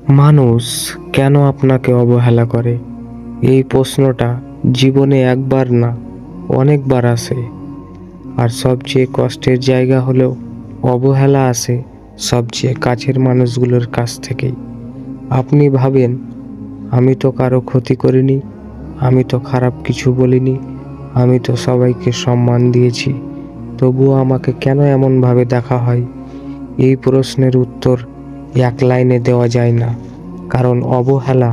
মানুষ কেন আপনাকে অবহেলা করে? এই প্রশ্নটা জীবনে একবার না অনেকবার আসে। আর সবচেয়ে কষ্টের জায়গা হলো অবহেলা আসে সবচেয়ে কাছের মানুষগুলোর কাছ থেকেই। আপনি ভাবেন, আমি তো কারো ক্ষতি করিনি, আমি তো খারাপ কিছু বলিনি, আমি তো সবাইকে সম্মান দিয়েছি, তবুও আমাকে কেন এমনভাবে দেখা হয়? এই প্রশ্নের উত্তর এক লাইনে দেওয়া যায় না, কারণ অবহেলা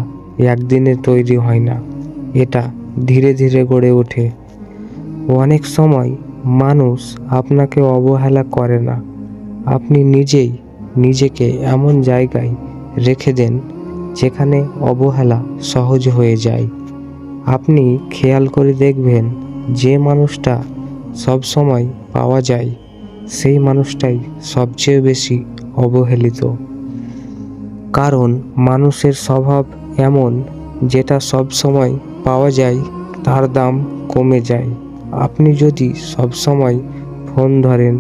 একদিনে তৈরি হয় না, এটা ধীরে ধীরে গড়ে ওঠে। অনেক সময় মানুষ আপনাকে অবহেলা করে না, আপনি নিজেই নিজেকে এমন জায়গায় রেখে দেন যেখানে অবহেলা সহজ হয়ে যায়। আপনি খেয়াল করে দেখবেন, যে মানুষটা সব সময় পাওয়া যায় সেই মানুষটাই সবচেয়ে বেশি অবহেলিত। কারণ মানুষের স্বভাব এমন, যেটা সব সময় পাওয়া যায় তার দাম কমে যায়। আপনি যদি সব সময় ফোন ধরেন,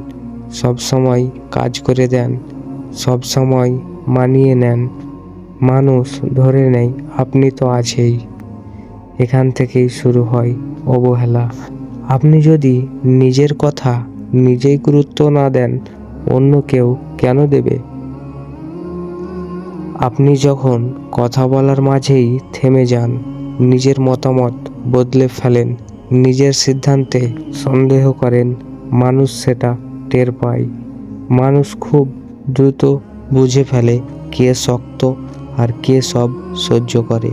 সব সময় কাজ করে দেন, সব সময় মানিয়ে নেন, মানুষ ধরে নেয় আপনি তো আছেই। এখান থেকেই শুরু হয় অবহেলা। আপনি যদি নিজের কথা নিজেই গুরুত্ব না দেন, অন্য কেউ কেন দেবে? আপনি যখন কথা বলার মাঝেই থেমে যান, নিজের মতামত বদলে ফেলেন, নিজের সিদ্ধান্তে সন্দেহ করেন, মানুষ সেটা টের পায়। মানুষ খুব দ্রুত বুঝে ফেলে কে শক্ত আর কে সব সহ্য করে।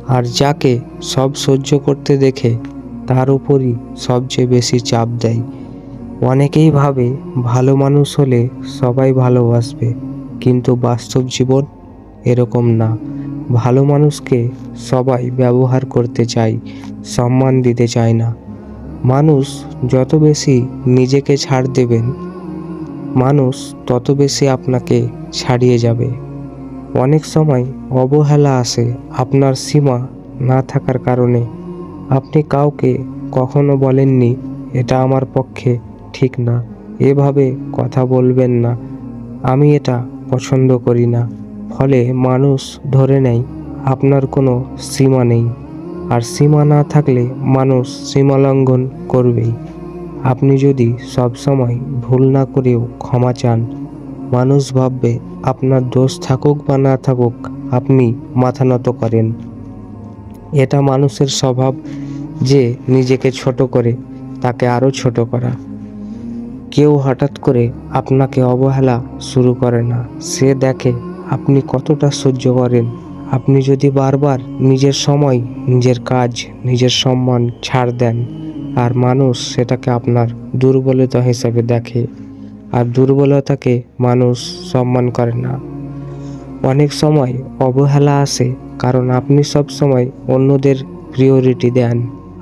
আর যাকে সব সহ্য করতে দেখে তার উপরই সবচেয়ে বেশি চাপ দেয়। অনেকেই ভাবে ভালো মানুষ হলে সবাই ভালোবাসবে, কিন্তু বাস্তব জীবন এরকম না। ভালো মানুষকে সবাই ব্যবহার করতে চায়, সম্মান দিতে চায় না। মানুষ যত বেশি নিজেকে ছাড় দেবেন, মানুষ তত বেশি আপনাকে ছাড়িয়ে যাবে। অনেক সময় অবহেলা আসে আপনার সীমা না থাকার কারণে। আপনি কাউকে কখনো বলেননি, এটা আমার পক্ষে ঠিক না, এভাবে কথা বলবেন না, আমি এটা পছন্দ করি না। ফলে মানুষ ধরে নেয় আপনার কোনো সীমা নেই। আর সীমা না থাকলে মানুষ সীমা লঙ্ঘন করবেই। আপনি যদি সবসময় ভুল না করেও ক্ষমা চান, মানুষ ভাববে আপনার দোষ থাকুক বা না থাকুক আপনি মাথা নত করেন। এটা মানুষের স্বভাব যে নিজেকে ছোট করে তাকে আরও ছোট করা। কেউ হঠাৎ করে আপনাকে অবহেলা শুরু করে না, সে দেখে আপনি কতটা সহ্য করেন। আপনি যদি বারবার নিজের সময়, নিজের কাজ, নিজের সম্মান ছাড় দেন, আর মানুষ সেটাকে আপনার দুর্বলতা হিসাবে দেখে। আর দুর্বলতাকে মানুষ সম্মান করে না। অনেক সময় অবহেলা আসে কারণ আপনি সব সময় অন্যদের প্রিয়রিটি দেন।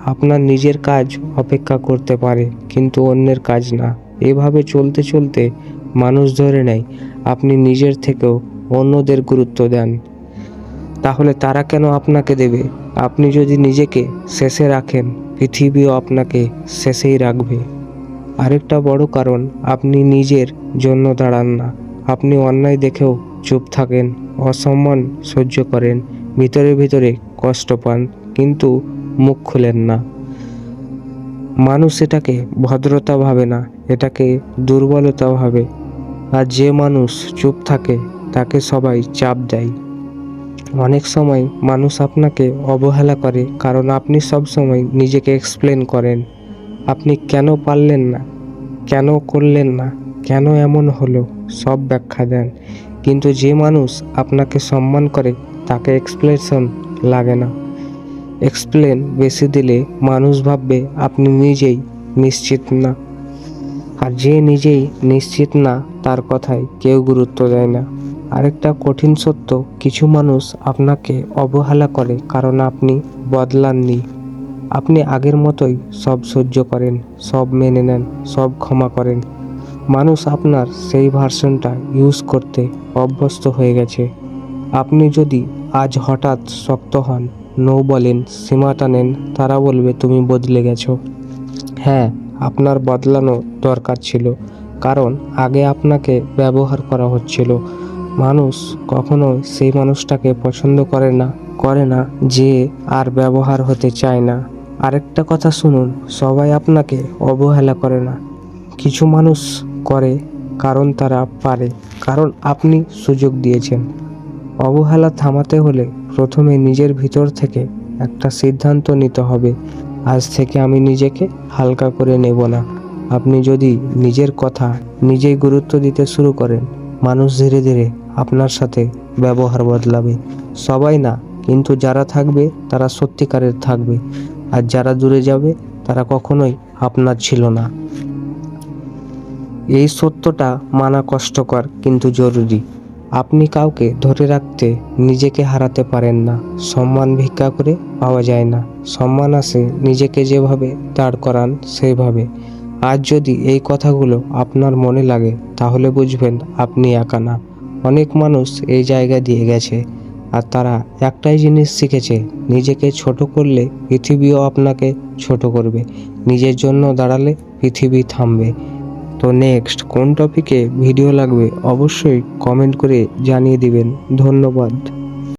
আপনার নিজের কাজ অপেক্ষা করতে পারে, কিন্তু অন্যের কাজ না। এভাবে চলতে চলতে মানুষ ধরে নেয় আপনি নিজের থেকেও অন্যদের গুরুত্ব দেন। তাহলে তারা কেন আপনাকে দেবে? আপনি যদি নিজেকে শেষে রাখেন, পৃথিবীও আপনাকে শেষেই রাখবে। আরেকটা বড় কারণ, আপনি নিজের জন্য দাঁড়ান না। আপনি অন্যায় দেখেও চুপ থাকেন, অসম্মান সহ্য করেন, ভিতরে ভিতরে কষ্ট পান, কিন্তু মুখ খুলেন না। মানুষ এটাকে ভদ্রতা ভাবে না, এটাকে দুর্বলতা ভাবে। আর যে মানুষ চুপ থাকে তাকে সবাই চাপ দেয়। অনেক সময় মানুষ আপনাকে অবহেলা করে কারণ আপনি সব সময় নিজেকে এক্সপ্লেন করেন। আপনি কেন পারলেন না, কেন করলেন না, কেন এমন হলো, সব ব্যাখ্যা দেন। কিন্তু যে মানুষ আপনাকে সম্মান করে তাকে এক্সপ্লেনেশন লাগে না। এক্সপ্লেন বেশি দিলে মানুষ ভাববে আপনি নিজেই নিশ্চিত না। আর যে নিজেই নিশ্চিত না তার কথায় কেউ গুরুত্ব দেয় না। আরেকটা কঠিন সত্য, কিছু মানুষ আপনাকে অবহেলা করে কারণ আপনি বদলাননি। আপনি আগের মতোই সব সহ্য করেন, সব মেনে নেন, সব ক্ষমা করেন। মানুষ আপনার সেই ভার্সনটা ইউজ করতে অভ্যস্ত হয়ে গেছে। আপনি যদি আজ হঠাৎ শক্ত হন, নো বলেন, সীমা টানেন, তারা বলবে তুমি বদলে গেছো। হ্যাঁ, আপনার বদলানো দরকার ছিল, কারণ আগে আপনাকে ব্যবহার করা হচ্ছিল, মানুষ কখনো সেই মানুষটাকে পছন্দ করে না যে আর ব্যবহার হতে চায় না। আরেকটা কথা শুনুন, সবাই আপনাকে অবহেলা করে না, কিছু মানুষ করে কারণ তারা পারে, কারণ আপনি সুযোগ দিয়েছেন। অবহেলা থামাতে হলে প্রথমে নিজের ভিতর থেকে একটা সিদ্ধান্ত নিতে হবে, আজ থেকে আমি নিজেকে হালকা করে নেব না। আপনি যদি নিজের কথা নিজেই গুরুত্ব দিতে শুরু করেন, মানুষ ধীরে ধীরে আপনার সাথে ব্যবহার বদলাবে। সবাই না, কিন্তু যারা থাকবে তারা সত্যিকারের থাকবে, আর যারা দূরে যাবে তারা কখনোই আপনার ছিল না। এই সত্যটা মানা কষ্টকর কিন্তু জরুরি। আপনি কাউকে ধরে রাখতে নিজেকে হারাতে পারেন না। সম্মান ভিক্ষা করে পাওয়া যায় না, সম্মান আসে নিজেকে যেভাবে দাঁড় করান সেইভাবে। আজ যদি এই কথাগুলো আপনার মনে লাগে, তাহলে বুঝবেন আপনি একা না। অনেক মানুষ এই জায়গা দিয়ে গেছে, আর তারা একটাই জিনিস শিখেছে, নিজেকে ছোট করলে পৃথিবীও আপনাকে ছোট করবে, নিজের জন্য দাঁড়ালে পৃথিবী থামবে। তো নেক্সট কোন টপিকে ভিডিও লাগবে অবশ্যই কমেন্ট করে জানিয়ে দিবেন। ধন্যবাদ।